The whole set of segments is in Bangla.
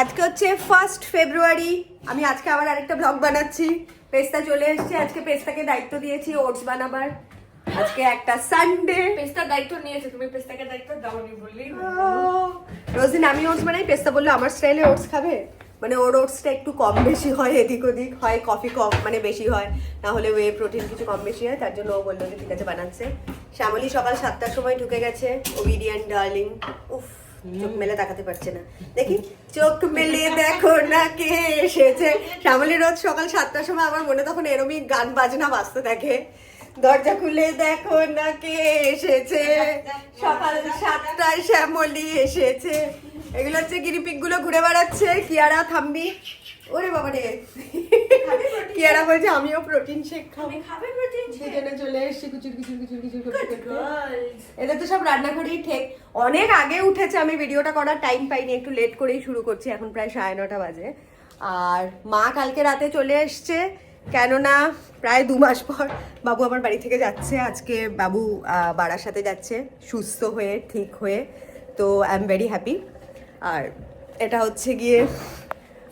আজকে হচ্ছে 1 ফেব্রুয়ারি। আমি আজকে আবার আরেকটা ব্লগ বানাচ্ছি। পেস্তা চলে এসেছে, আজকে পেস্তাকে দায়িত্ব দিয়েছি ওটস বানাবার। আজকে একটা সানডে। পেস্তার দায়িত্ব নিয়েছে, তুমি পেস্তাকে দায়িত্ব দাওনি বললেই রোজিন আমি ওটস বানাই, পেস্তা বললো আমার স্টাইলে ওটস খাবে। মানে ওর ওটসটা একটু কম বেশি হয়, এদিক ওদিক হয়, কফি কম মানে বেশি হয়, না হলে ওয়ে প্রোটিন কিছু কম বেশি হয়, তার জন্য ও বললো যে ঠিক আছে বানাচ্ছে। শ্যামলী সকাল 7টার সময় ঢুকে গেছে, ওবিডিয়েন্ট ডার্লিং। উফ, চোখ মেলে তাকাতে পারছে না, দেখি চোখ মেলে দেখো না কে এসেছে। শ্যামলী রোজ সকাল 7টার সময় আমার মনে তখন এরমই গান বাজনা বাজতে থাকে, দরজা খুলে দেখো না কে এসেছে, সকাল 7টায় শ্যামলী এসেছে। এগুলো হচ্ছে গিনিপিগ গুলো ঘুরে বেড়াচ্ছে। কিয়ারা থাম্বি, ওরে বাবা রে, কিয়ারা বলছে আমিও প্রোটিন শেক খাবো। খাবে প্রোটিন শেক? সেজন্য চলে এসেছি কুচুর কুচুর কুচুর কুচুর করতে। এদের তো সব রান্নাঘরেই ঠেক। অনেক আগে উঠেছে, আমি ভিডিওটা করার টাইম পাইনি, একটু লেট করেই শুরু করছি, এখন প্রায় 9:30 বাজে। আর মা কালকে রাতে চলে এসছে, কেননা প্রায় 2 মাস পর বাবু আমার বাড়ি থেকে যাচ্ছে। আজকে বাবু বাড়ার সাথে যাচ্ছে, সুস্থ হয়ে ঠিক হয়ে, তো আই এম ভেরি হ্যাপি। আর এটা হচ্ছে গিয়ে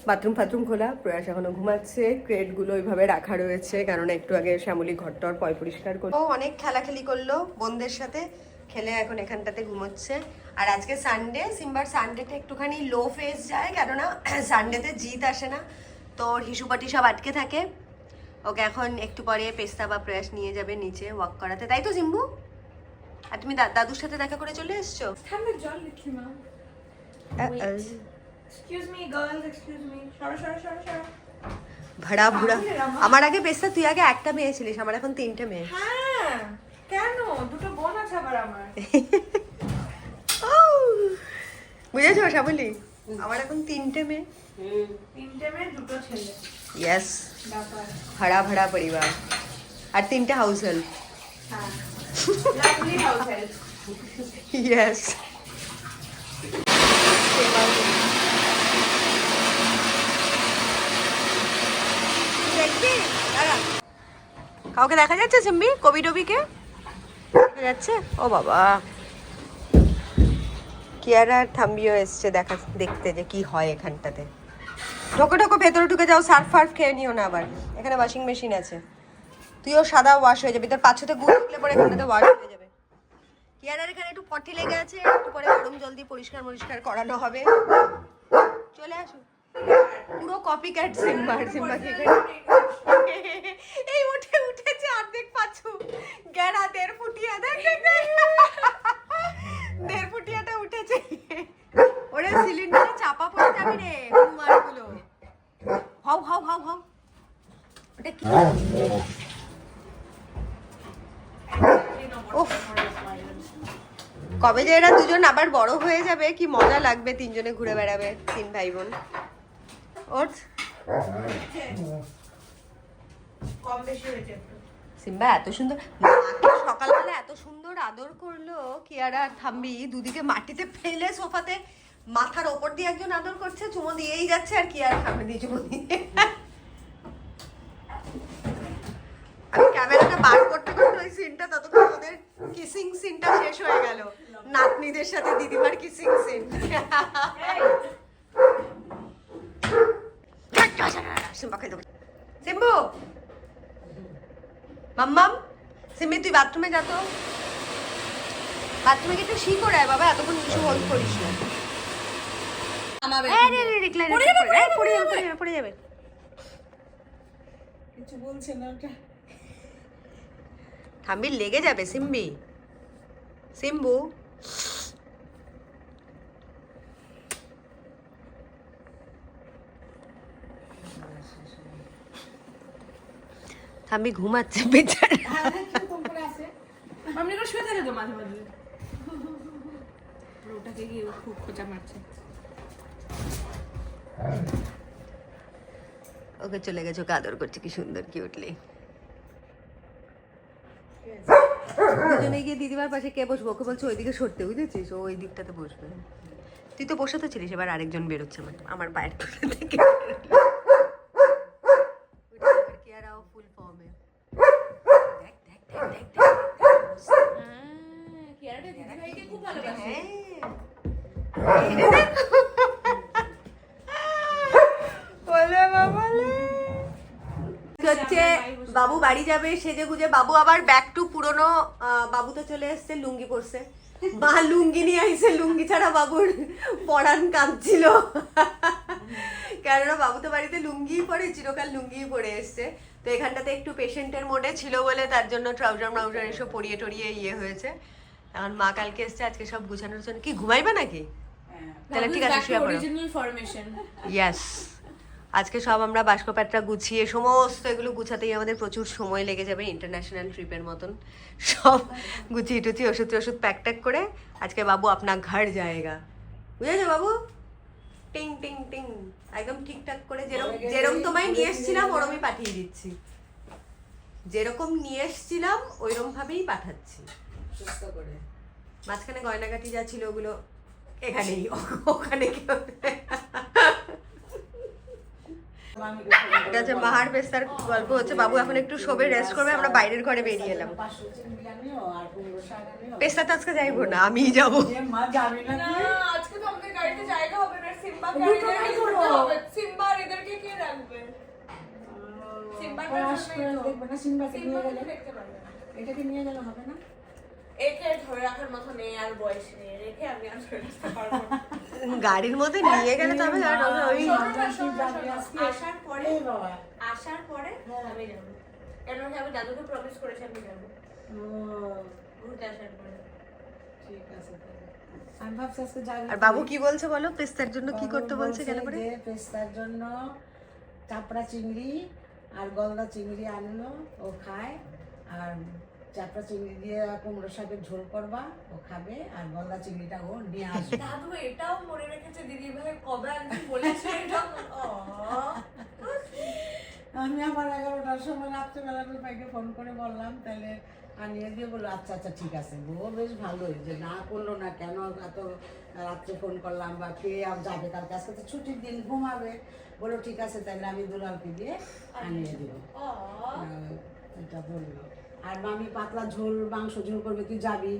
বাথরুম ফাথরুম খোলা, প্রয়াস এখনো ঘুমাচ্ছে, ক্রেটগুলো ওইভাবে রাখা রয়েছে, কেননা একটু আগে শ্যামলী ঘরটর পয় পরিষ্কার করলো, অনেক খেলাখেলি করলো বোনদের সাথে, খেলে এখন এখানটাতে ঘুমোচ্ছে। আর আজকে সানডে, সিম্বার সানডেতে একটুখানি লো ফেস যায়, কেননা সানডেতে জিত আসে না, তো ওর হিসুপাটি সব আটকে থাকে। ওকে এখন একটু পরে পেস্তা বা প্রয়াস নিয়ে যাবে নিচে ওয়াক করাতে, তাই তো সিম্বু? আর তুমি দাদুর সাথে দেখা করে চলে এসছো? ঠান্ডা জল লিখি মা। Excuse me girls, excuse me, সরো সরো সরো সরো। ভাড়া ভুড়া, আমার আগে পেস্তা তুই আগে একটা মেয়ে ছিলিস, আমার এখন 3টে মেয়ে। হ্যাঁ কেন, দুটো বোন আছে আবার আমার। বুঝেছো শ্যামলী, আমার এখন 3টে মেয়ে। 3টে মেয়ে 2টো ছেলে। ইয়েস, ব্যাপার। ভাড়া ভাড়া পরিবার, আর 3টে হাউস হেল্প। হ্যাঁ, লাভলি হাউস হেল্প। ইয়েস। দেখবি দাঁড়া, কাউকে দেখা যাচ্ছে সিম্বি? কবি টবিকে দেখা যাচ্ছে? ও বাবা, কিয়ারা আর থাম্বিও এসছে দেখা দেখতে যে কি হয় এখানটাতে। ঢোকো ঢোকো, ভেতরে ঢুকে যাও, সার্ফ ফার্ফ খেয়ে নিও না আবার, এখানে ওয়াশিং মেশিন আছে, তুইও সাদা ওয়াশ হয়ে যাবে, তোর পাছতে গুড় উঠলে পরে এখানটাতে ওয়াশ হয়ে যাবে। কিয়ারার এখানে একটু পটি লেগে আছে, একটু পরে গরম জল দিয়ে পরিষ্কার করানো হবে। চলে আসো, পুরো কপি ক্যাট সিম্বার। সিম্বাকে এই উঠেছে অর্ধেক পাছু, গেরা 1.5 ফুটিয়া, দেখ দেখ দেখ 1.5 ফুটিয়াটা উঠেছে। ওরে সিলিন্ডারে চাপা পড়ে যাবে রে মারগুলো। হাউ হাউ হাউ হাউ, ওটা কি? উফ, কবে যে এরা দুজন আবার বড় হয়ে যাবে, কি মজা লাগবে, 3জনে ঘুরে বেড়াবে, 3 ভাই বোন। ওর কম বেশি হয়েছে একটু। সিম্বা এত সুন্দর, মাকে সকালবেলা এত সুন্দর আদর করলো কিয়ারা আর থাম্বি, দুদিকে মাটিতে ফেলে সোফাতে মাথার ওপর দিয়ে একজন আদর করছে, চুমো দিয়েই যাচ্ছে, আর কিয়ারা থাম্বি দিয়ে চুমো দিয়ে। আমি ক্যামেরাটা বার করতে করতে ওই সিনটা, ততক্ষণ ওদের কিসিং সিনটা শেষ হয়ে গেল, নাতনিদের সাথে দিদিমার কিসিং সিন। সিম্বু, মাম্মাম, সিম্বি তুই বাথরুমে যা তো, বাথরুমে গিয়ে একটু শি করে আয় বাবা, এতক্ষণ কিছু হোল্ড করিস না। পড়ে যাবে, কিছু বলছে না ওটা। থাম্বি লেগে যাবে সিম্বি। সিম্বু, থাম্বি ঘুমাচ্ছে বেচারা। আমি তো শুয়ে থাকে তো মাঝে মাঝে, ওটাকে গিয়ে খুব খোঁচা মারছে। ওকে চলে গেছে, ওকে আদর করছে, কি সুন্দর কিউটলি। দুজনে গিয়ে দিদিমার পাশে কে বসবো, ওকে বলছে ওইদিকে সরতে, বুঝেছিস, ও ওই দিকটাতে বসবে। তুই তো বসে তো ছিলিস, এবার আরেকজন বেরোচ্ছে আমার পায়ের থেকে। ফুল ফর্মে, দেখ দেখ দেখ দেখ দেখ, কিয়ারাটা দিদিভাইকে খুব ভালোবাসে। হ্যাঁ বাবু বাড়ি যাবে সেজে গুজে, বাবু আবার ব্যাক টু পুরনো, বাবু তো চলে এসছে লুঙ্গি পরছে, মা লুঙ্গি নিয়ে আইসে, লুঙ্গি ছাড়া বাবুর পরান কাঁদছিল, কেননা বাবু তো বাড়িতে লুঙ্গি পরে, চিরকাল লুঙ্গি পরে এসছে। তো এখানটাতে একটু পেশেন্টের মোডে ছিল বলে তার জন্য ট্রাউজার এসব পরিয়ে টরিয়ে ইয়ে হয়েছে। এখন মা কালকে এসছে, আজকে সব গুছানোর জন্য। কি ঘুমাইবে নাকি? তাহলে ঠিক আছে, শুয়ে পড়ো। ইয়েস, আজকে সব আমরা বাস্কপ্যাটরা গুছিয়ে সমস্ত এগুলো গুছাতেই আমাদের প্রচুর সময় লেগে যাবে, ইন্টারন্যাশনাল ট্রিপের মতন। সব গুছিয়ে টুচিয়ে ওষুধ প্যাক ট্যাক করে আজকে বাবু আপনা ঘর যায়গা, বুঝেছো বাবু? টিং টিং টিং একদম ঠিকঠাক করে যেরকম তোমায় নিয়ে এসেছিলাম ওরমই পাঠিয়ে দিচ্ছি, যেরকম নিয়ে এসেছিলাম ওইরকম ভাবেই পাঠাচ্ছি। মাঝখানে গয়নাগাটি যা ছিল ওগুলো এখানেই, ওখানে কেউ। এটা হচ্ছে মাহার পেস্তার গল্প হচ্ছে। বাবু এখন একটু শোবে, রেস্ট করবে, আমরা বাইরের ঘরে বেরিয়ে এলাম। পেস্তা তো আজকে যাইবো না, আমিই যাবো। আজকে তো আমাদের গাড়িতে জায়গা হবে না, সিম্বাকে সিম্বা আর এদেরকে কে রাখবে? এটাকে নিয়ে গেলে হবে না, একে ধরে রাখার মতো নেই আর বয়স নেই, রেখে আমি আর ধরে রাখতে পারবো না। গাড়ির মধ্যে নিয়ে গেলে তবে ওই আসার পরে আমি যাবো, কেন কি আমি দাদুকে প্রমিস করেছি আমি যাবো ঘুরতে আসার পরে। ঠিক আছে, আমি ভাবছি আজকে যাবি। আর বাবু কি বলছে বলো, পেস্তার জন্য কি করতে বলছে? গেলে পরে পেস্তার জন্য চাপড়া চিংড়ি আর গলদা চিংড়ি আনলো, ও খায়। আর চাপড়া চিংড়ি দিয়ে কুমড়ো শাকের ঝোল করবা, ও খাবে। আর গলদা চিংড়িটা ও নিয়ে আসবে। দাদু এটাও মনে রেখেছে, দিদি ভাই কবে একদিন বলেছে এটা। আমি আবার 11টার সময় রাত্রেবেলা ভাইকে ফোন করে বললাম, তাহলে আনিয়ে দিয়ে বললো আচ্ছা আচ্ছা ঠিক আছে। ও বেশ ভালোই, যে না করলো না কেন, এত রাত্রে ফোন করলাম বা কে যাবে কালকে, আজকে তো ছুটির দিন, ঘুমাবে। বললো ঠিক আছে, তাহলে আমি দুলালকে দিয়ে আনিয়ে দিব, এটা বললো। আর মামি পাতলা ঝোল, মাংস ঝোল করবে, তুই যাবি?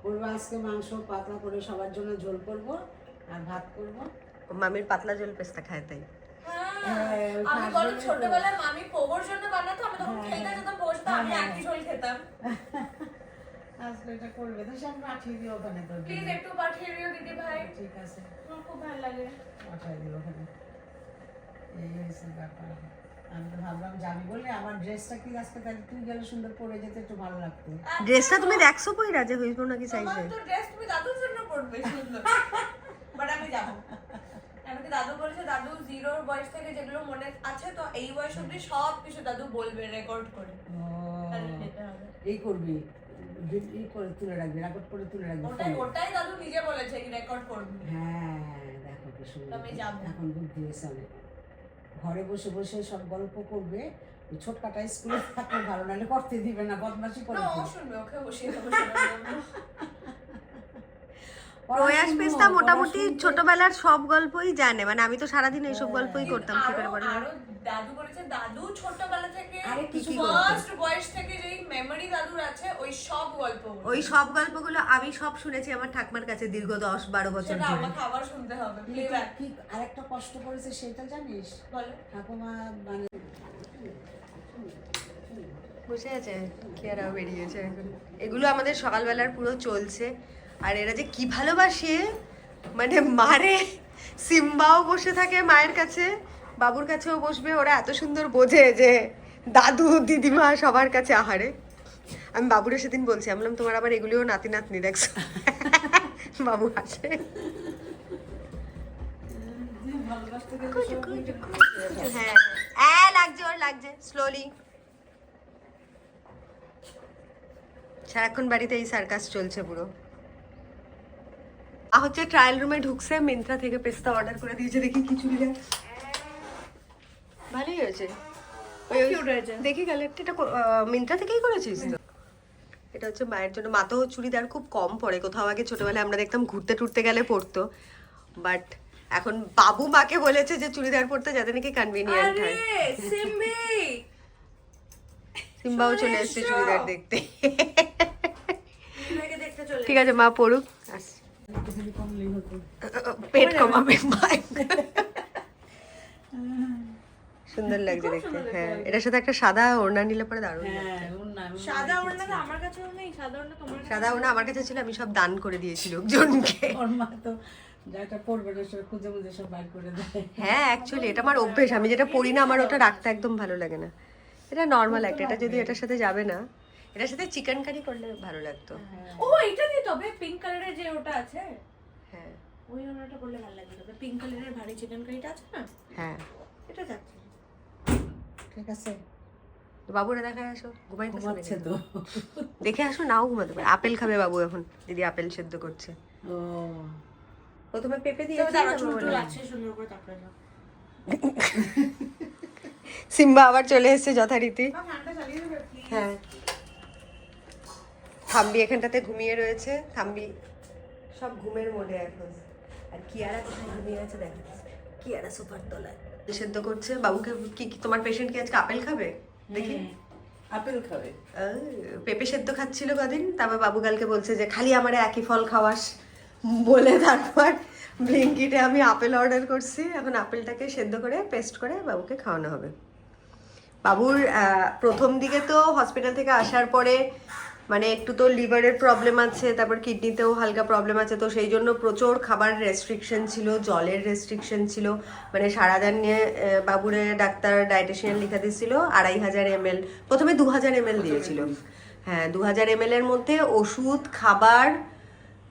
করবো আজকে মাংস পাতলা করে সবার জন্য ঝোল করব আর ভাত করব। মামির পাতলা ঝোল পেস্তা খায় তাই। আমি বলো ছোটবেলায় মামি পোগোর জন্য বানাতো, আমি তখন খেতে যেতাম, বসতাম, আমি একই ঝোল খেতাম। আজকে এটা করবে তো, সব পাঠিয়ে দিও ওখানে। তো প্লিজ একটু পাঠিয়ে দিও দিদি ভাই। ঠিক আছে, আমার খুব ভালো লাগে, পাঠিয়ে দিও ওখানে। এই হয়েছে ব্যাপার। আমি তো ভাবলাম যাবি বলে, আমার ড্রেসটা কি আজকে তাহলে তুই গেলে সুন্দর পরে যেতে একটু ভালো লাগতো। ড্রেসটা তুমি দেখছো পইরা যে হইব নাকি সাইজে? আমার তো ড্রেস তুমি দাদুর জন্য পরবে সুন্দর, বাট আমি যাবো। আমি কি দাদু বলেছে, দাদু 0 বয়স থেকে যেগুলো মনে আছে তো এই বয়স অবধি সব কিছু দাদু বলবে রেকর্ড করে। এই করবি, এই করে তুলে রাখবি, রেকর্ড করে তুলে রাখবি। ওটাই দাদু নিজে বলেছে কি রেকর্ড করবি। হ্যাঁ দেখো কি সুন্দর, আমি যাবো। এখন বুদ্ধি হয়েছে অনেক। ঘরে বসে বসে সব গল্প করবে। ছোট কাটা স্কুলে থাকলে ভালো, নাহলে করতে দিবে না, বদমাশি করে। শুনবে, ওকে বসিয়ে দেবো। প্রয়াস পেস্তা মোটামুটি ছোটবেলার সব গল্পই জানে, মানে আমি তো সারাদিন এইসব গল্পই করতাম। কি করে বলে? আরো দাদু বলেছে, দাদু ছোটবেলা থেকে কিছু ফার্স্ট বয়স থেকে যেই মেমরি দাদুর আছে ওই সব গল্প, ওই সব গল্পগুলো আমি সব শুনেছি আমার ঠাকুমার কাছে দীর্ঘ 10-12 বছর সেটা ধরে। আমাকে আবার শুনতে হবে প্লেব্যাক। কি আরেকটা কষ্ট করেছে সেটা জানিস? বলো। ঠাকুমা মানে বসে আছে, কি আর বেরিয়েছে এখন। এগুলো আমাদের সকালবেলার পুরো চলছে। আর এরা যে কি ভালোবাসে, মানে মারে। সিম্বাও বসে থাকে মায়ের কাছে, বাবুর কাছেও বসবে। ওরা এত সুন্দর বোঝে যে দাদু দিদিমা সবার কাছে আহারে। আমি বাবুরে সেদিন বলছি, আমি বললাম তোমার আবার এগুলিও নাতি নাতনি দেখছো? বাবু হাসে। হ্যাঁ লাগছে, ওর লাগছে স্লোলি। সারাক্ষণ বাড়িতে এই সার্কাস চলছে পুরো। হচ্ছে ট্রায়াল রুমে ঢুকছে, মিন্ত্রা থেকে পেস্তা অর্ডার করে দিয়েছে। দেখি কি চুড়িটা ভালোই হয়েছে, দেখি কালেক্ট। এটা মিন্ত্রা থেকেই করেছিস তো? এটা হচ্ছে মায়ের জন্য। মা তো চুড়িদার খুব কম পরে, কোথাও আগে ছোটবেলায় আমরা দেখতাম ঘুরতে টুরতে গেলে পরতো, বাট এখন বাবু মাকে বলেছে যে চুড়িদার পরতে যাতে নাকি কনভিনিয়েন্ট হয়। সিম্বাও চলে এসেছে চুড়িদার দেখতে। ঠিক আছে মা পড়ুক, পেট কমাবে মা। সুন্দর লাগছে দেখতে। হ্যাঁ, এটার সাথে একটা সাদা ওড়না নিলে পরে দারুণ লাগবে। হ্যাঁ ওড়না, ওড়না সাদা ওড়না তো আমার কাছেও নেই, সাদা ওড়না তোমার কাছে? সাদা ওড়না আমার কাছে ছিল, আমি সব দান করে দিয়েছি লোকজনকে। ওর মা তো যেটা পরবে না সব খুঁজে খুঁজে সব বার করে দেয়। হ্যাঁ অ্যাকচুয়ালি এটা আমার অভ্যেস, আমি যেটা পরি না আমার ওটা রাখতে একদম ভালো লাগে না। এটা নর্মাল একটা, এটা যদি এটার সাথে যাবে না, এটার সাথে চিকেন কারি করলে ভালো লাগতো। ও এটা দিয়ে তবে পিঙ্ক কালারের যে ওটা আছে, হ্যাঁ ওই ওড়নাটা পরলে ভালো লাগবে। তবে পিঙ্ক কালারের ভারী চিকেন কারিটা আছে না, হ্যাঁ এটা যাচ্ছে। ঠিক আছে, তো বাবুরা দেখায় আসো, ঘুমাচ্ছে তো। দেখে আসো, নাও ঘুমাতে পারে। আপেল খাবে বাবু এখন, দিদি আপেল সেদ্ধ করছে। ও প্রথমে পেঁপে দিয়ে তবে তারা চুল টুল আছে সুন্দর করে, তারপরে যাও। সিম্বা আবার চলে এসেছে যথারীতি। ফ্যানটা চালিয়ে দেবে প্লিজ? হ্যাঁ, থাম্বি এখানটাতে ঘুমিয়ে রয়েছে। থাম্বি সব ঘুমের মোডে এখন। আর কিয়ারা কোথায় ঘুমিয়ে আছে দেখো, কিয়ারা সোফার তলায় সেদ্ধ করছে। বাবুকে কি তোমার পেশেন্ট কি আজকে আপেল খাবে দেখি? আপেল খাবে। পেঁপে সেদ্ধ খাচ্ছিল কদিন, তারপর বাবু কালকে বলছে যে খালি আমারে একই ফল খাওয়াস বলে, তারপর ব্লিঙ্কিটে আমি আপেল অর্ডার করছি। এখন আপেলটাকে সেদ্ধ করে পেস্ট করে বাবুকে খাওয়ানো হবে। বাবুর প্রথম দিকে তো হসপিটাল থেকে আসার পরে মানে একটু তো লিভারের প্রবলেম আছে, তারপর কিডনিতেও হালকা প্রবলেম আছে, তো সেই জন্য প্রচুর খাবার রেস্ট্রিকশন ছিল, জলের রেস্ট্রিকশন ছিল। মানে সারাদিন নিয়ে বাবুরে ডাক্তার ডায়েটিশিয়ান লিখে দিয়েছিল 2500 ml, প্রথমে 2000 ml দিয়েছিল। হ্যাঁ 2000 ml এর মধ্যে ওষুধ, খাবার,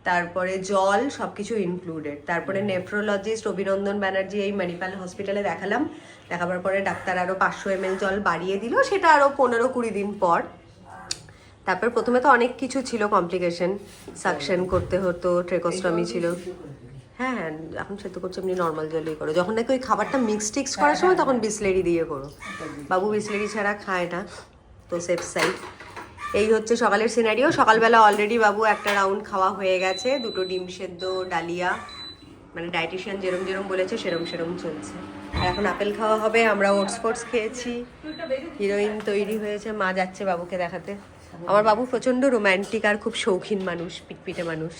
তারপরে জল সবকিছু ইনক্লুডেড। তারপরে নেফ্রোলজিস্ট অভিনন্দন ব্যানার্জি এই মণিপাল হসপিটালে দেখালাম। দেখাবার পরে ডাক্তার আরও 500 ml জল বাড়িয়ে দিল, সেটা আরও 15-20 দিন পর। তারপর প্রথমে তো অনেক কিছু ছিল কমপ্লিকেশন, সাকশন করতে হতো, ট্রেকোস্টমি ছিল। হ্যাঁ হ্যাঁ, এখন সেদ্ধ করছে এমনি নর্মাল জলেই করো। যখন নাকি ওই খাবারটা মিক্স করার সময় তখন বিসলেরি দিয়ে করো। বাবু বিসলেরি ছাড়া খায় না, তো সেফ সাইড। এই হচ্ছে সকালের সিনারিও। সকালবেলা অলরেডি বাবু একটা রাউন্ড খাওয়া হয়ে গেছে, 2টো ডিম সেদ্ধ, ডালিয়া, মানে ডায়েটিশিয়ান যেরম যেরম বলেছে সেরম সেরম চলছে। আর এখন আপেল খাওয়া হবে। আমরা ওটস ফোটস খেয়েছি, হিরোইন তৈরি হয়েছে, মা যাচ্ছে বাবুকে দেখাতে। আমার বাবু প্রচন্ড রোম্যান্টিক আর খুব শৌখিন মানুষ, পিটপিটে মানুষ।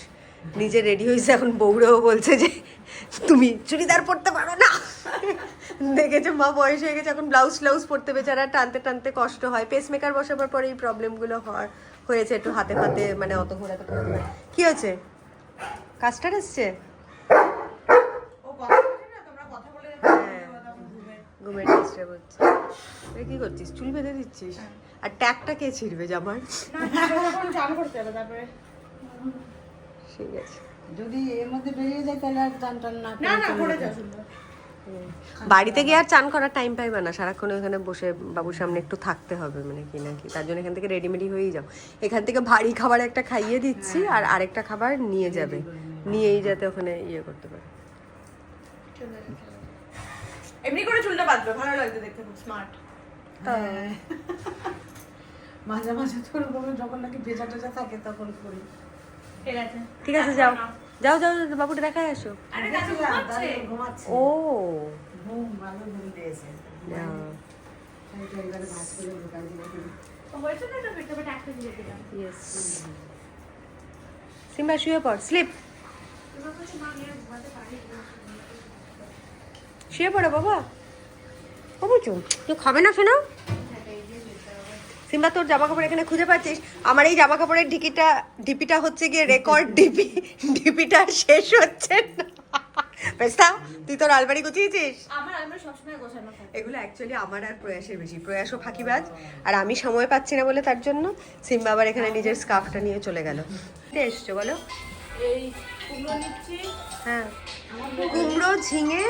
নিজে রেডি হয়েছে, এখন বউরেও বলছে যে তুমি চুড়িদার পরতে পারো না। দেখেছে মা বয়স হয়ে গেছে, এখন ব্লাউজ পরতে বেচারা টানতে টানতে কষ্ট হয়। পেসমেকার বসাবার পরে এই প্রবলেমগুলো হয়েছে, একটু হাতে ফাতে মানে অত ঘোরাতে ঘোরাতে। কি হয়েছে, কাস্টার এসছে? ও কথা বলছে না, তোমরা কথা বলে ঘুমের ডিস্টার্ব হচ্ছে। কি করছিস, চুল বেঁধে দিচ্ছিস? আর ট্যাগটা কে ছিড়বে জামার? চান করতে হবে তারপরে। ঠিক আছে, যদি এর মধ্যে বেরিয়ে যায় তাহলে আর টান টান না না না করে যাও সুন্দর। বাড়িতে গিয়ে আর চান করার টাইম পাইবে না, সারাক্ষণ ওখানে বসে বাবুর সামনে একটু থাকতে হবে, মানে কি না কি। তার জন্য এখান থেকে রেডিমেডি হয়েই যাও। এখান থেকে ভারী খাবার একটা খাইয়ে দিচ্ছি, আর আরেকটা খাবার নিয়ে যাবে, নিয়েই যাতে ওখানে ইয়ে করতে পারে। এমনি করে চুলটা বাঁধবে, ভালো লাগছে দেখতে, খুব স্মার্ট। মাঝে মাঝে তো ওরকম যখন নাকি ভেজা টেজা থাকে তখন করি। ঠিক আছে ঠিক আছে, যাও যাও যাও, বাবুটা দেখায় আসো। আরে দাদু ঘুমাচ্ছে। ঘুমাচ্ছে। ও ভালো ঘুম দিয়েছে। এবারে ভাত করে দোকান দিয়ে দিই। হয়েছে না এটা পেটে পেটে একটা দিয়ে দিলাম। ইয়েস, সিম্বা শুয়ে পড়, স্লিপ, এবার বলছি মা আমি আর ঘুমাতে পারি না। শুয়ে পড়ো বাবা। বাবু তুই খাবে না শোনা? সিম্বা তোর জামা কাপড় এখানে খুঁজে পাচ্ছিস? আমার এই জামা কাপড়ের ডিপিটা হচ্ছে গিয়ে রেকর্ড ডিপিটা শেষ হচ্ছে না। পেস্তা, তুই তোর আলমারি গুছিয়েছিস? আমার আলমারি সবসময় গোছানো থাকে। এগুলো অ্যাকচুয়ালি আমার আর প্রয়াসের বেশি, প্রয়াসও ফাঁকিবাজ, আর আমি সময় পাচ্ছি না বলে তার জন্য সিম্বা আবার এখানে নিজের স্কার্ফটা নিয়ে চলে গেল। এসছো বলো? এই কুমড়ো নিচ্ছি। হ্যাঁ, কুমড়ো, ঝিঙে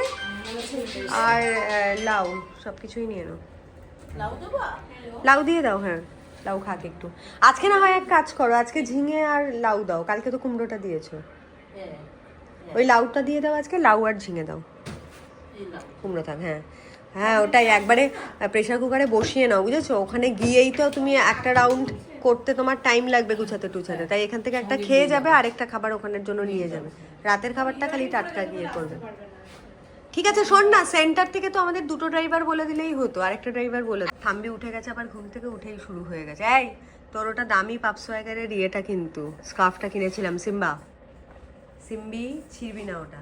আর লাউ সব কিছুই নিয়ে নাও। লাউ দেবো? লাউ দিয়ে দাও, হ্যাঁ লাউ খাক একটু। আজকে না হয় এক কাজ করো, আজকে ঝিঙে আর লাউ দাও, কালকে তো কুমড়োটা দিয়েছো। ওই লাউটা দিয়ে দাও আজকে, লাউ আর ঝিঙে দাও, কুমড়ো থাক। হ্যাঁ হ্যাঁ, ওটাই একবারে প্রেশার কুকারে বসিয়ে নাও, বুঝেছো? ওখানে গিয়েই তো তুমি একটা রাউন্ড করতে তোমার টাইম লাগবে গুছাতে টুছাতে, তাই এখান থেকে একটা খেয়ে যাবে, আরেকটা খাবার ওখানের জন্য নিয়ে যাবে। রাতের খাবারটা খালি টাটকা গিয়ে করবে। ঠিক আছে শোন না, সেন্টার থেকে তো আমাদের 2টো ড্রাইভার বলে দিলেই হতো, আরেকটা ড্রাইভার বলে। থাম্বি উঠে গেছে আবার ঘুম থেকে, উঠেই শুরু হয়ে গেছে। এই তোর ওটা দামি পাপসোয়াগারের ইয়েটা কিন্তু স্কার্ফটা কিনেছিলাম। সিম্বি ছিড়বি না ওটা।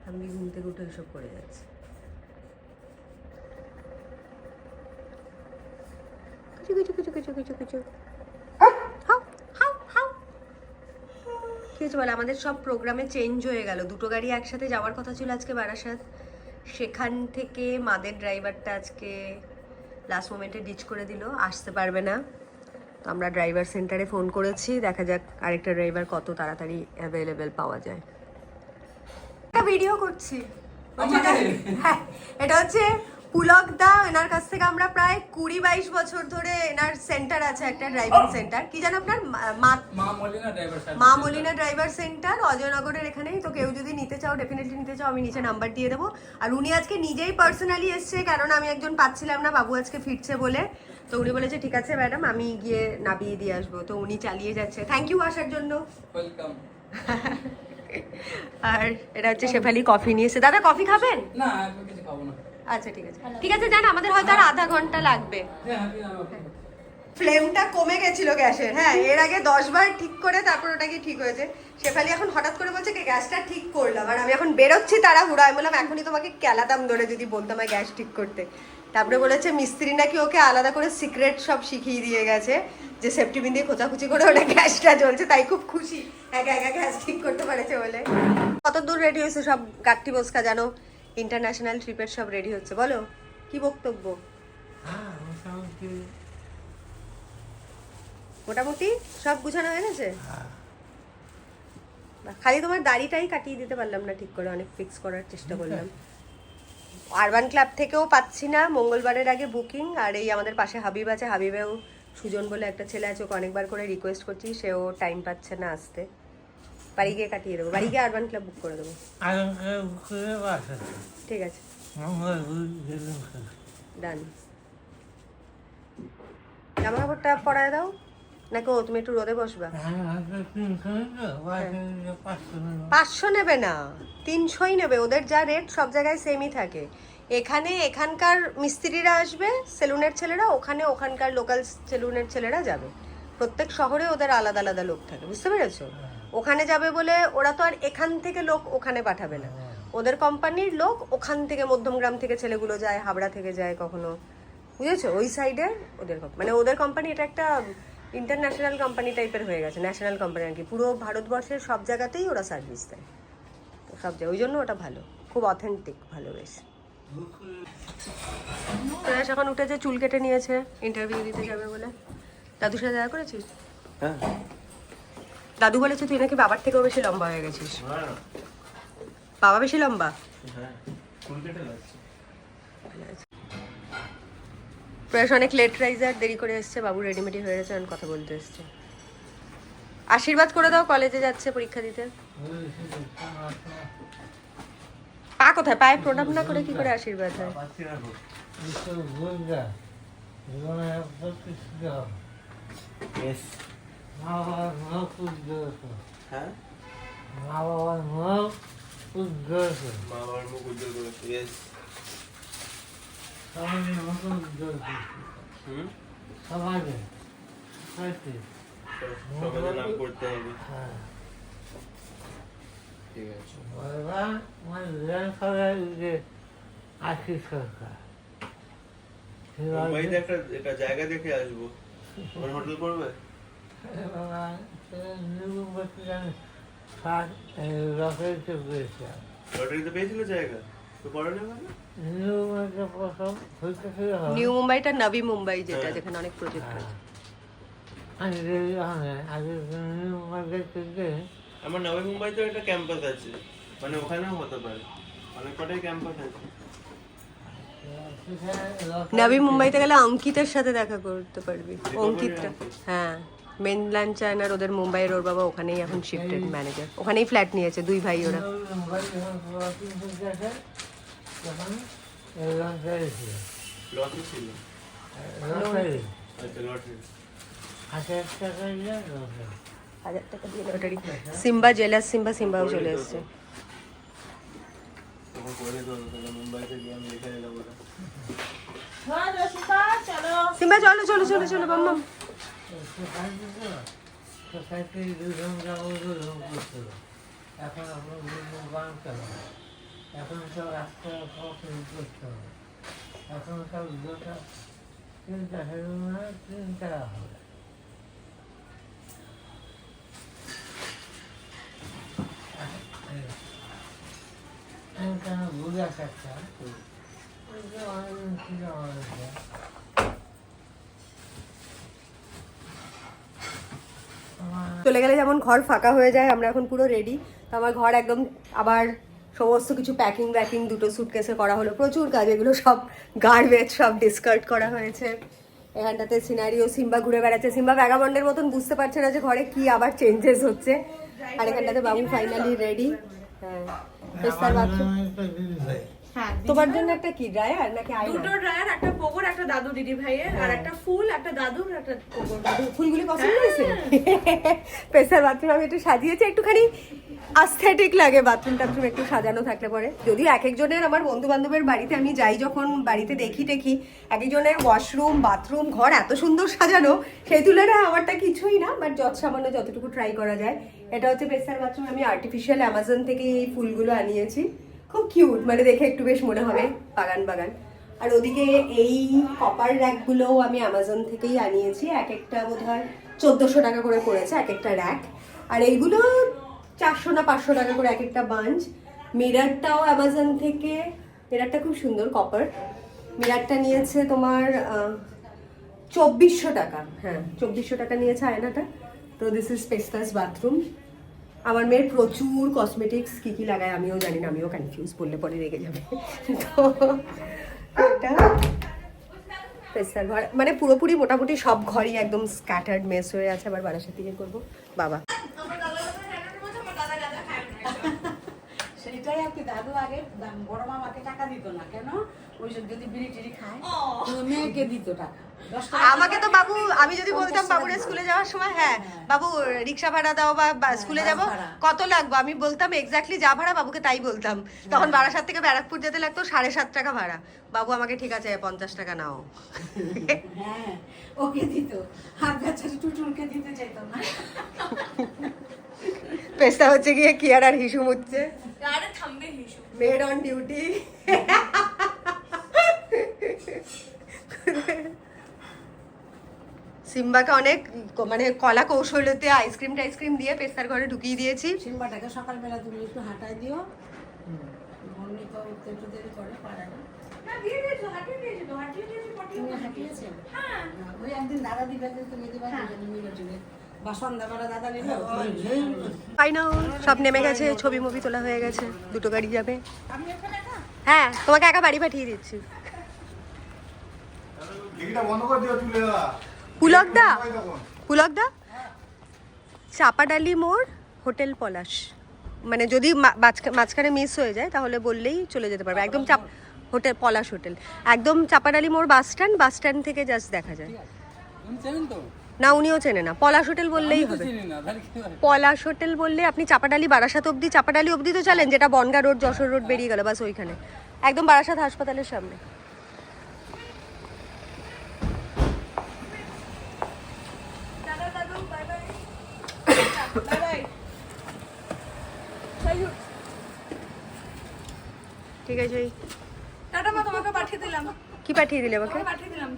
থাম্বি ঘুম থেকে উঠে এসব করে যাচ্ছে। চুকু চুকু চুকু চুকু চুকু চুকু হাউ হাউ হাউ। কি হয়েছে বলে, আমাদের সব প্রোগ্রামে চেঞ্জ হয়ে গেল। দুটো গাড়ি একসাথে যাওয়ার কথা ছিল আজকে বারাসাত, সেখান থেকে মাদের ড্রাইভারটা আজকে লাস্ট মোমেন্টে ডিচ করে দিল, আসতে পারবে না। তো আমরা ড্রাইভার সেন্টারে ফোন করেছি, দেখা যাক আরেকটা ড্রাইভার কত তাড়াতাড়ি অ্যাভেলেবেল পাওয়া যায়। একটা ভিডিও করছি, হ্যাঁ এটা হচ্ছে পুলক দা, এনার কাছ থেকে আমরা প্রায় 20-22 বছর ধরে, এনার সেন্টার আছে একটা ড্রাইভিং সেন্টার, কি জানো আপনার, মা মলিনা ড্রাইভার সেন্টার অজয়নগরের এখানেই। তো কেউ যদি নিতে চাও, ডেফিনেটলি নিতে চাও, আমি নিচে নাম্বার দিয়ে দেবো। আর উনি আজকে নিজেই পার্সোনালি এসছে, কারণ আমি একজন পাচ্ছিলাম না, বাবু আজকে ফিরছে বলে। তো উনি বলেছে ঠিক আছে ম্যাডাম, আমি গিয়ে নামিয়ে দিয়ে আসবো। তো উনি চালিয়ে যাচ্ছে, থ্যাংক ইউ আসার জন্য। ওয়েলকাম। আর এটা হচ্ছে শেফালি কফি নিয়েছে। দাদা কফি খাবেন? না আমি কিছু খাবো না। আচ্ছা ঠিক আছে, ঠিক আছে জান, আমাদের হয়তো আর আধা ঘন্টা লাগবে। হ্যাঁ ফ্লেমটা কমে গেছিল গ্যাসের, হ্যাঁ এর আগে 10 বার ঠিক করে তারপর ওটা কি ঠিক হয়েছে। শেফালি এখন হঠাৎ করে বলছে কি গ্যাসটা ঠিক করলাম, আর আমি এখন বেরোচ্ছি তাড়াহুড়ো। আমি বললাম এখনই তোমাকে কেলাতাম ধরে যদি বলতাম আমার গ্যাস ঠিক করতে। তারপরে বলেছে মিস্ত্রি নাকি ওকে আলাদা করে সিক্রেট সব শিখিয়ে দিয়ে গেছে, যে সেফটি পিন দিয়ে খোঁচাখুচি করে ওটা গ্যাসটা জ্বলছে, তাই খুব খুশি একা একা গ্যাস ঠিক করতে পারেছে বলে। কত দূর রেডি হয়েছে সব? গাট্টি বসকা জানো ইন্টারন্যাশনাল ট্রিপের সব রেডি হচ্ছে, বলো কি বক্তব্য? মোটামুটি সব গুছানো হয়ে গেছে। খালি তোমার দাড়িটাই কাটিয়ে দিতে পারলাম না ঠিক করে, অনেক ফিক্স করার চেষ্টা করলাম। আরবান ক্লাব থেকেও পাচ্ছি না, মঙ্গলবারের আগে বুকিং। আর এই আমাদের পাশে হাবিব আছে, হাবিবেও সুজন বলে একটা ছেলে আছে, ওকে অনেকবার করে রিকোয়েস্ট করছি, সেও টাইম পাচ্ছে না আসতে। বাড়ি গিয়ে কাটিয়ে দেবো, বাড়ি গিয়ে আরবান ক্লাব বুক করে দেবো। ঠিক আছে ডান। জামা কাপড়টা পরায় দাও নাকি ও তুমি একটু রোদে বসবা? 500 নেবে না, 300ই নেবে। ওদের যা রেট সব জায়গায় সেমই থাকে। এখানে এখানকার মিস্ত্রিরা আসবে, সেলুনের ছেলেরা, ওখানে ওখানকার লোকাল সেলুনের ছেলেরা যাবে। প্রত্যেক শহরে ওদের আলাদা আলাদা লোক থাকে, বুঝতে পেরেছো? ওখানে যাবে বলে ওরা তো আর এখান থেকে লোক ওখানে পাঠাবে না, ওদের কোম্পানির লোক ওখান থেকে, মধ্যমগ্রাম থেকে ছেলেগুলো যায়, হাবড়া থেকে যায় কখনো, বুঝেছো? ওই সাইডে ওদের মানে ওদের কোম্পানি এটা একটা ইন্টারন্যাশনাল কোম্পানি টাইপের হয়ে গেছে, ন্যাশনাল কোম্পানি আর কি। পুরো ভারতবর্ষের সব জায়গাতেই ওরা সার্ভিস দেয়, তো সব জায়গায়, ওই জন্য ওটা ভালো, খুব অথেন্টিক, ভালো বেশ। প্রয়াস এখন উঠেছে, চুল কেটে নিয়েছে, ইন্টারভিউ দিতে যাবে বলে। দাদুর সাথে দেখা করেছিস? হ্যাঁ দাদু বলেছে তুই নাকি বাবার থেকেও বেশি লম্বা হয়ে গেছিস। বাবা বেশি লম্বা? হ্যাঁ চুল কেটে লাগছে। প্রয়াস অনেক লেট রাইজার, দেরি করে এসছে, বাবু রেডিমেডি হয়ে গেছে, কথা বলতে এসছে। আশীর্বাদ করে দাও, কলেজে যাচ্ছে পরীক্ষা দিতে। পা কোথায়? পায়ে প্রণাম না করে কি করে আশীর্বাদ হয়? Yes. হ্যাঁ মা বাবার মুখ উজ্জ্বল করেছে। Yes. সমাজে সমাজে নাম করতে হবে। ঠিক আছে। আশিস সরকার মুম্বাইতে একটা জায়গা দেখে আসবো, ওখানে হোটেল করবে। লটারিতে পেয়েছিল জায়গা, তো পড়ালে নিউ মুম্বাইটা নবী মুম্বাই, যেটা যেখানে অনেক প্রজেক্ট আছে। আমার নবী মুম্বাইতে একটা ক্যাম্পাস আছে, মানে ওখানেও হতে পারে, অনেক কটাই ক্যাম্পাস আছে। নবী মুম্বাইতে গেলে অঙ্কিতের সাথে দেখা করতে পারবি। অঙ্কিতটা হ্যাঁ মেনল্যান্ড চায়নার, ওদের মুম্বাইয়ের ওর বাবা ওখানেই এখন শিফটেড ম্যানেজার, ওখানেই ফ্ল্যাট নিয়েছে, দুই ভাই ওরা। লটারি ছিল, আচ্ছা লটারি 1000 টাকা দিয়ে লটারি। সিম্বা জেলাস, সিম্বাও চলে এসছে। তখন করে দেবো, তাহলে মুম্বাইতে গিয়ে আমি এখানে যাবো না। সিম্বা চলো চলো চলো চলো বাম্মাম। এখন এখন সব রাস্তা করতে হবে, এখন সব তিনটা হবে। ঘুরে আসা একটা চলে গেলে যেমন ঘর ফাঁকা হয়ে যায়, আমরা এখন পুরো রেডি। তো আমার ঘর একদম আবার সমস্ত কিছু প্যাকিং ব্যাকিং, দুটো সুটকেসে করা হলো, প্রচুর কাজ, এগুলো সব গার্বেজ, সব ডিসকার্ড করা হয়েছে। এখানটাতে সিনারিও, সিম্বা ঘুরে বেড়াচ্ছে, সিম্বা ভ্যাগাবন্ডের মতন বুঝতে পারছে না যে ঘরে কি আবার চেঞ্জেস হচ্ছে। আর এখানটাতে বাবু ফাইনালি রেডি। হ্যাঁ, পেস্তার বাথরুম। হ্যাঁ, তোমার জন্য একটা কি ড্রায়ার নাকি আয়না? দুটো ড্রায়ার, একটা পোগোর, একটা দাদু দিদি ভাইয়ের, আর একটা ফুল, একটা দাদুর, একটা পোগোর। ফুলগুলি পছন্দ হয়েছে? পেস্তার বাথরুম আমি একটু সাজিয়েছি, একটুখানি অ্যাস্থেটিক লাগে বাথরুম টাথরুম একটু সাজানো থাকলে পরে। যদিও এক একজনের, আমার বন্ধু বান্ধবের বাড়িতে আমি যাই যখন, বাড়িতে দেখি এক একজনের ওয়াশরুম, বাথরুম, ঘর এত সুন্দর সাজানো, সেই তুলনায় আমারটা কিছুই না, বাট সামান্য যতটুকু ট্রাই করা যায়। এটা হচ্ছে পেস্তার বাথরুম, আমি আর্টিফিশিয়াল অ্যামাজন থেকে এই ফুলগুলো আনিয়েছি, খুব কিউট, মানে দেখে একটু বেশ মনে হবে বাগান বাগান। আর ওদিকে এই কপার র্যাকগুলোও আমি অ্যামাজন থেকেই আনিয়েছি, এক একটা বোধহয় 1400 টাকা করে পড়েছে এক একটা র্যাক। আর এইগুলো 400 না 500 টাকা করে এক একটা বাঞ্চ। মিরারটাও অ্যামাজন থেকে, মিরারটা খুব সুন্দর কপার, মিরারটা নিয়েছে তোমার 2400 টাকা। হ্যাঁ, 2400 টাকা নিয়েছে আয়নাটা। তো দিস ইজ পেস্তাস বাথরুম। আমার মেয়ের প্রচুর কসমেটিক্স, কি কি লাগায় আমিও জানি না, আমিও কনফিউজ, বললে পরে রেগে যাবে। তো এটা পেস্তার ঘর, মানে পুরোপুরি মোটামুটি সব ঘরই একদম স্ক্যাটার্ড মেস হয়ে আছে। আবার বারাসাত থেকে করবো বাবা। সেটাই আর কি, দাদু আগে বড় মামাকে টাকা দিত না, কেন? ওই সব যদি বিড়ি টিড়ি খায় তো মেয়েকে দিত টাকা। আমাকে তো বাবু, আমি যদি বলতাম বাবুর স্কুলে যাওয়ার সময়, হ্যাঁ বাবু রিক্সা ভাড়া দাও বা স্কুলে যাবো, কত লাগবে, আমি বলতাম এক্স্যাক্টলি যা ভাড়া, বাবুকে তাই বলতাম। তখন বারাসাত থেকে ব্যারাকপুর যেতে লাগতো 7.5 টাকা ভাড়া, বাবু আমাকে ঠিক আছে 50 টাকা নাও। হ্যাঁ, ওকে দিত, আর বেচারি টুটুলকে দিতে চাইতো না। পেস্তা হচ্ছে গিয়ে কিয়ার আর হিসু মুচ্ছে, আরে থামবে হিসু, মেড অন ডিউটি। সিম্বাকে অনেক মানে কলা কৌশলতে আইসক্রিম দিয়ে পেস্তার ঘরে ঢুকিয়ে দিয়েছি। সিম্বাটাকে সকালবেলা তুমি একটু হাঁটাই দিও, মনে তো উঠতে একটু দেরি করে, পারে না। না দিয়ে দিয়েছো, হাঁটিয়ে দিয়েছো তো, হাঁটিয়ে দিয়েছি, তুমি হাঁটিয়েছে? হ্যাঁ, ওই একদিন দাদা দিবে, তুমি দিবা, মিলে চলে বা সন্ধ্যাবেলা দাদা নিল। ফাইনাল সব নেমে গেছে, ছবি মুভি তোলা হয়ে গেছে, দুটো গাড়ি যাবে। হ্যাঁ, তোমাকে একা বাড়ি পাঠিয়ে দিচ্ছি। পুলকদা চাপাডালি মোড়, হোটেল পলাশ। মানে যদি মাঝখানে মিস হয়ে যায় তাহলে বললেই চলে যেতে পারবে, একদম হোটেল পলাশ হোটেল, একদম চাপাডালি মোড় বাস স্ট্যান্ড থেকে জাস্ট দেখা যায়। না, উনিও চেনে না, পলাশ হোটেল বললেই হবে। পলাশ হোটেল বললে আপনি চাপাডালি, বারাসাত অবধি, চাপাডালি অবধি তো চলেন, যেটা বনগা রোড যশোর রোড বেরিয়ে গেল, বাস ওইখানে একদম বারাসাত হাসপাতালের সামনে। দাদু bye bye, bye bye, salute. ঠিক আছে, টাটা মা, তোমাকে পাঠিয়ে দিলাম। কি পাঠিয়ে দিলে আমাকে? পাঠিয়ে দিলাম।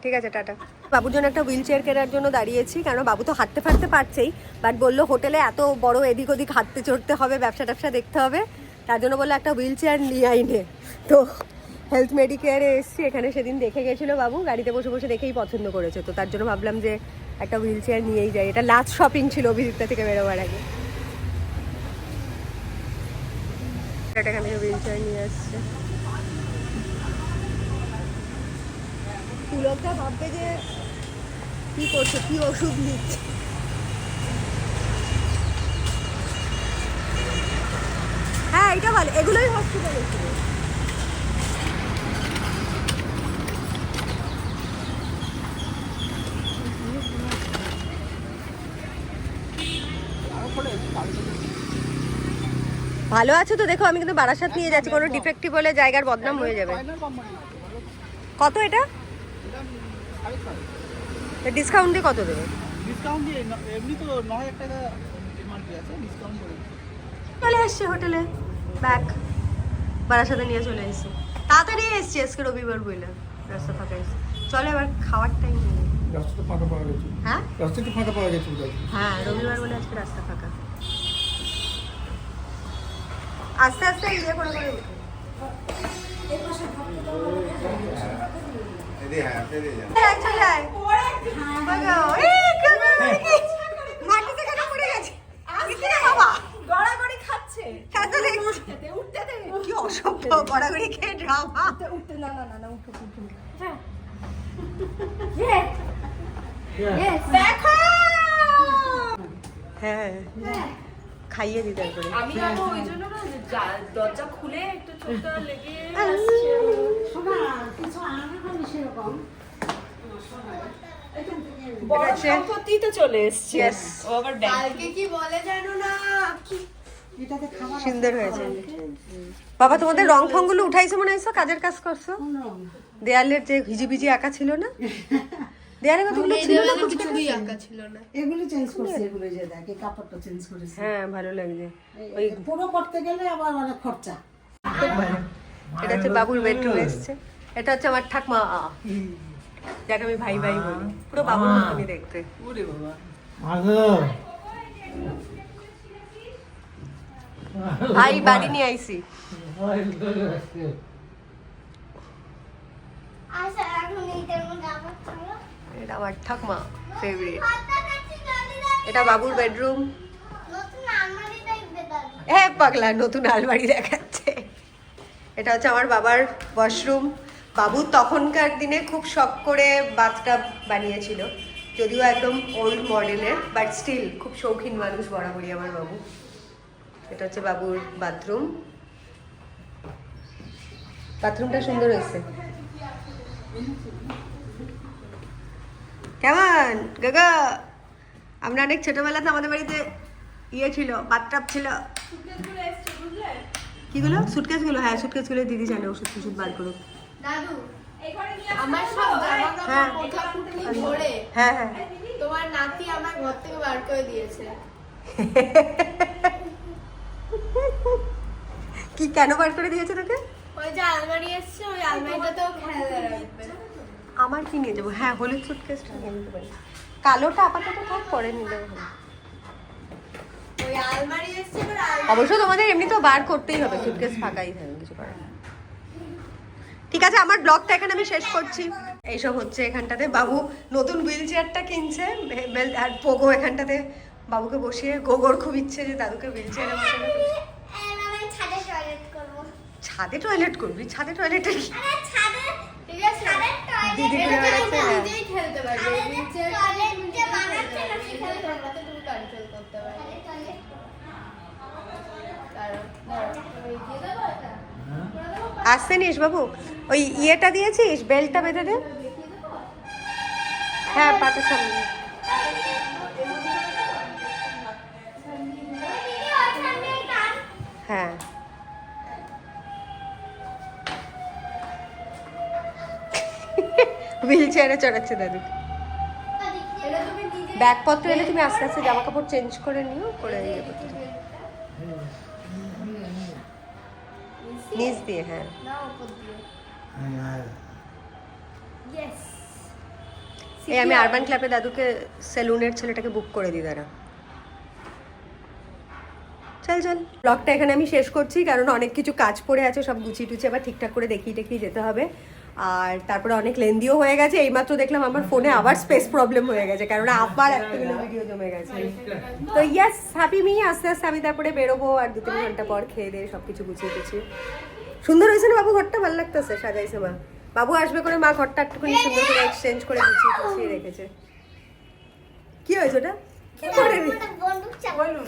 ঠিক আছে, টাটা। বাবুর জন্য একটা হুইল চেয়ার কেনার জন্য দাঁড়িয়েছি, কারণ বাবু তো হাঁটতে ফাটতে পারছেই, বাট বললো হোটেলে এত বড় এদিক ওদিক হাঁটতে চড়তে হবে, ব্যবসা ট্যাবসা দেখতে হবে, তার জন্য বললো একটা হুইল চেয়ার নিয়ে আইনে। তো হেলথ মেডিকেয়ারে এসছি, এখানে সেদিন দেখে গেছিলো বাবু, গাড়িতে বসে বসে দেখেই পছন্দ করেছে, তো তার জন্য ভাবলাম যে একটা হুইল চেয়ার নিয়েই যাই। এটা লাস্ট শপিং ছিল অভিজিৎটা থেকে বেরোবার আগে। এখান থেকে হুইল চেয়ার নিয়ে আসছে। পুলকটা ভাববে যে কি করছে, কি ওষুধ নিচ্ছে। হ্যাঁ, এটা ভালো, এগুলোই হসপিটালে ছিল। ভালো আছে তো, দেখো আমি কিন্তু বারাসাত নিয়ে যাচ্ছি, কোনো ডিফেক্টিভ হলে জায়গার বদনাম হয়ে যাবে। কত এটা? ডিসকাউন্ট দিয়ে কত দেবে? ডিসকাউন্ট দিয়ে এমনি তো 9000 টাকা এমআরপি আছে, ডিসকাউন্ট করে চলে আসছে হোটেলে, ব্যাগ বারাসাতে নিয়ে চলে এসেছি, তাড়াতাড়ি এসছি, আজকে রবিবার বইলে রাস্তা ফাঁকা এসেছি। চলো এবার খাওয়ার টাইম নেই। রাস্তাটা ফাঁকা পাওয়া গেছে, হ্যাঁ রাস্তা একটু ফাঁকা পাওয়া গেছে বোধহয়। হ্যাঁ রবিবার বলে আজকে রাস্তা ফাঁকা। আস্তে আস্তে ইয়ে করে করে উঠো। চলে আয়। বাগাও। এই, মাটিতে কেন পড়ে গেছে? কি রে বাবা? গড়াগড়ি খাচ্ছে। খেতে দে। উঠতে দে। কি অসভ্য, গড়াগড়ি খেয়ে ড্রামা। উঠতে না উঠতে। দেখো। হ্যাঁ খাইয়ে দিতে করে। আমি যাবো ওই জন্য না দরজা খুলে একটু চোখটা লেগে আসছে। শোনা কিছু আনা হবে সেরকম বড় সম্পত্তি তো চলে এসছে। Yes. ও আবার কালকে কি বলে জানো না? এটাতে খাবার সুন্দর হয়েছে। বাবা তোমাদের রং ফং গুলো উঠাইছো মনে হয়েছে, কাজের কাজ করছো? দেয়ালের যে হিজিবিজি আঁকা ছিল না, দেয়ালে কতগুলো ছিল না, কিছুই আঁকা ছিল না। এগুলো চেঞ্জ করছে, এগুলো যে দেখ এই কাপড়টা চেঞ্জ করেছে। হ্যাঁ ভালো লাগছে। ওই পুরো করতে গেলে আবার অনেক খরচা। খুব ভালো। এটা হচ্ছে বাবুর বেডরুম এসছে। এটা হচ্ছে আমার ঠাকমা, যাকে আমি ভাই ভাই বলি, পুরো বাবুর মতনই দেখতে। ওরে বাবা, ভাই বাড়ি নিয়ে আইছি। এটা আমার ঠাকমা ফেভারিট। এটা বাবুর বেডরুম। হ্যাঁ পাগলা, নতুন আলমারি দেখাচ্ছে। এটা হচ্ছে আমার বাবার ওয়াশরুম। বাবু তখনকার দিনে খুব শখ করে বাথটাব বানিয়েছিল, যদিও একদম ওল্ড মডেলের, বাট স্টিল খুব শৌখিন মানুষ বরাবরই আমার বাবু। এটা হচ্ছে বাবুর বাথরুম। বাথরুমটা সুন্দর হয়েছে। কেমন গাগা? আমরা অনেক ছোটবেলাতে আমাদের বাড়িতে ইয়ে ছিল, বাথটাব ছিল। কিগুলো? সুটকেসগুলো? হ্যাঁ সুটকেসগুলো দিদি জানে ওষুধ টষুধ বার করে। দাদু আমার সব জামা হ্যাঁ। কাপড় মোটা কুটনি ভরে হ্যাঁ হ্যাঁ তোমার নাতি আমার ঘর থেকে বার করে দিয়েছে। কি কেন বার করে দিয়েছে তোকে? ওই যে আলমারি এসছে, ওই আলমারিটাতেও খেলা রাখবে। আমার কি নিয়ে যাবো? হ্যাঁ হলুদ সুটকেসটা নিয়ে নিতে পারি। কালোটা আপাতত থাক, পরে নিলে হবে। ওই আলমারি এসছে, এবার অবশ্য তোমাদের এমনি তো বার করতেই হবে, সুটকেস ফাঁকাই থাকে, কিছু করার নেই। ঠিক আছে, আমার ব্লগটা এখানে আমি শেষ করছি। এইসব হচ্ছে এখানটাতে। বাবু নতুন হুইল চেয়ারটা কিনছে, আর পোগো এখানটাতে বাবুকে বসিয়ে। গোগোর খুব ইচ্ছে যে দাদুকে হুইল চেয়ারে বসানো। ছাদে টয়লেট করবি? ছাদে টয়লেটে কি? ঠিক আছে দিদি করে বেড়াচ্ছে, হ্যাঁ। নিজেই খেলতে পারবে। নিচে তুমি কন্ট্রোল করতে পারবে। আসতে নিস বাবু। ওই ইয়েটা দিয়েছিস, বেল্টটা বেঁধে দে। হ্যাঁ পাটের সামনে। হ্যাঁ হুইল চেয়ারে চড়াচ্ছে দাদু। ব্যাগপত্র এলে তুমি আস্তে আস্তে জামা কাপড় চেঞ্জ করে নিও, করে ইয়ে করতে হবে। নিচ দিয়ে, হ্যাঁ। এই আমি আরবান ক্লাবে দাদুকে সেলুনের ছেলেটাকে বুক করে দিই, দাঁড়া। চল চল, ব্লগটা এখানে আমি শেষ করছি, কারণ অনেক কিছু কাজ পড়ে আছে, সব গুছিয়ে টুচিয়ে আবার ঠিকঠাক করে দেখিয়ে যেতে হবে। আর তারপরে অনেক লেন্দিও হয়ে গেছে। এইমাত্র দেখলাম আমার ফোনে আবার স্পেস প্রবলেম হয়ে গেছে, কারণ আবার এতগুলো ভিডিও জমে গেছে। তো ইয়াস, হ্যাপি মি। আস্তে আস্তে আমি তারপরে বেরোবো, আর 2-3 ঘন্টা পর খেয়ে দিয়ে সবকিছু গুছিয়ে টুছিয়ে। সুন্দর হয়েছে না বাবু ঘরটা? ভালো লাগতেছে, সাজাইছে মা। বাবু আসবে করে মা ঘরটা একটুখানি সুন্দর করে এক্সচেঞ্জ করে গুছিয়ে রেখেছে। কি হয়েছে ওটা? কি করে? বন্দুক চালানো।